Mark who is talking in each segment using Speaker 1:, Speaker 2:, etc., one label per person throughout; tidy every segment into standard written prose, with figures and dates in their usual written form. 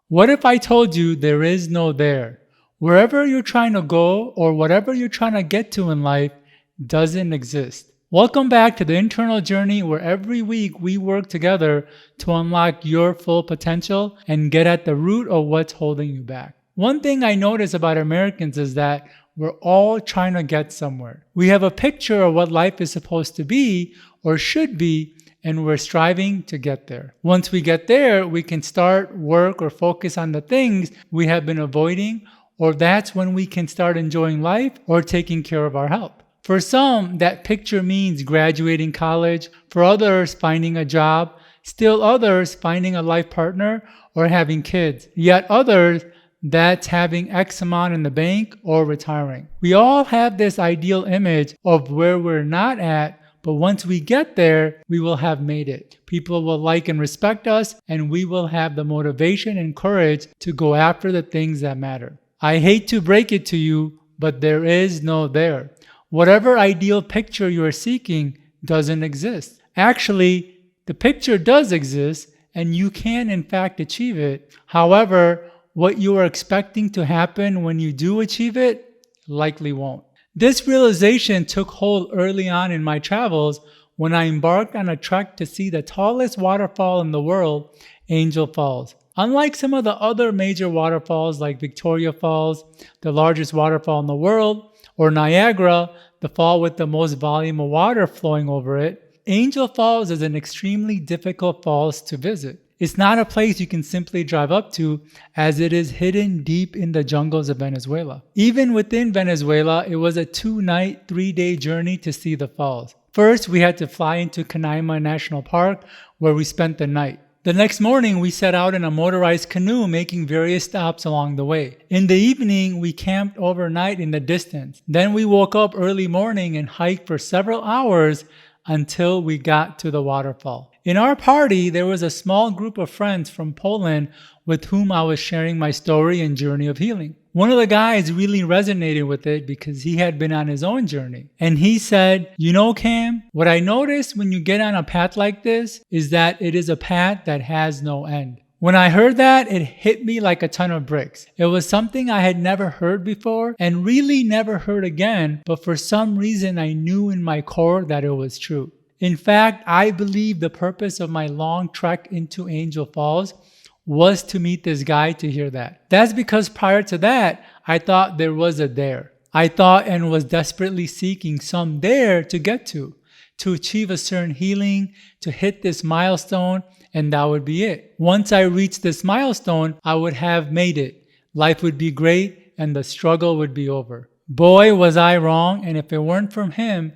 Speaker 1: What if I told you there is no there? Wherever you're trying to go or whatever you're trying to get to in life doesn't exist. Welcome back to the internal journey where every week we work together to unlock your full potential and get at the root of what's holding you back. One thing I notice about Americans is that we're all trying to get somewhere. We have a picture of what life is supposed to be or should be, and we're striving to get there. Once we get there, we can start, work, or focus on the things we have been avoiding, or that's when we can start enjoying life or taking care of our health. For some, that picture means graduating college. For others, finding a job. Still others, finding a life partner or having kids. Yet others, that's having X amount in the bank or retiring. We all have this ideal image of where we're not at, but once we get there, we will have made it. People will like and respect us, and we will have the motivation and courage to go after the things that matter. I hate to break it to you, but there is no there. Whatever ideal picture you are seeking doesn't exist. Actually, the picture does exist, and you can in fact achieve it. However, what you are expecting to happen when you do achieve it likely won't. This realization took hold early on in my travels when I embarked on a trek to see the tallest waterfall in the world, Angel Falls. Unlike some of the other major waterfalls like Victoria Falls, the largest waterfall in the world, or Niagara, the fall with the most volume of water flowing over it, Angel Falls is an extremely difficult falls to visit. It's not a place you can simply drive up to, as it is hidden deep in the jungles of Venezuela. Even within Venezuela, it was a 2-night, 3-day journey to see the falls. First, we had to fly into Canaima National Park, where we spent the night. The next morning, we set out in a motorized canoe, making various stops along the way. In the evening, we camped overnight in the distance. Then we woke up early morning and hiked for several hours until we got to the waterfall. In our party, there was a small group of friends from Poland with whom I was sharing my story and journey of healing. One of the guys really resonated with it because he had been on his own journey. And he said, "You know, Cam, what I noticed when you get on a path like this is that it is a path that has no end." When I heard that, it hit me like a ton of bricks. It was something I had never heard before and really never heard again, but for some reason I knew in my core that it was true. In fact, I believe the purpose of my long trek into Angel Falls was to meet this guy to hear that. That's because prior to that, I thought there was a there. I thought and was desperately seeking some there to get to achieve a certain healing, to hit this milestone, and that would be it. Once I reached this milestone, I would have made it. Life would be great and the struggle would be over. Boy, was I wrong, and if it weren't from him,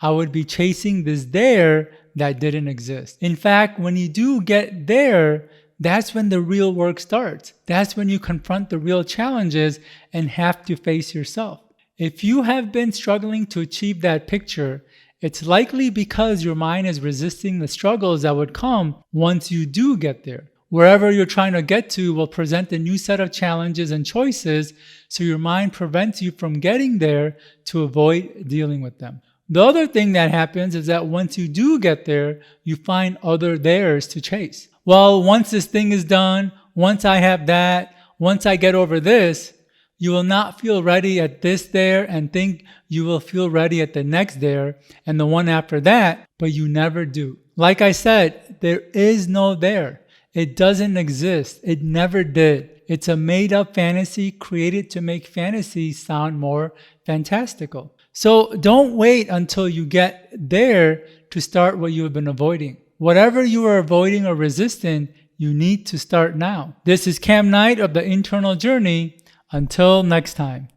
Speaker 1: I would be chasing this there that didn't exist. In fact, when you do get there, that's when the real work starts. That's when you confront the real challenges and have to face yourself. If you have been struggling to achieve that picture, it's likely because your mind is resisting the struggles that would come once you do get there. Wherever you're trying to get to will present a new set of challenges and choices, so your mind prevents you from getting there to avoid dealing with them. The other thing that happens is that once you do get there, you find other theirs to chase. Well, once this thing is done, once I have that, once I get over this, you will not feel ready at this there and think you will feel ready at the next there and the one after that, but you never do. Like I said, there is no there. It doesn't exist. It never did. It's a made-up fantasy created to make fantasy sound more fantastical. So don't wait until you get there to start what you have been avoiding. Whatever you are avoiding or resisting, you need to start now. This is Cam Knight of The Internal Journey. Until next time.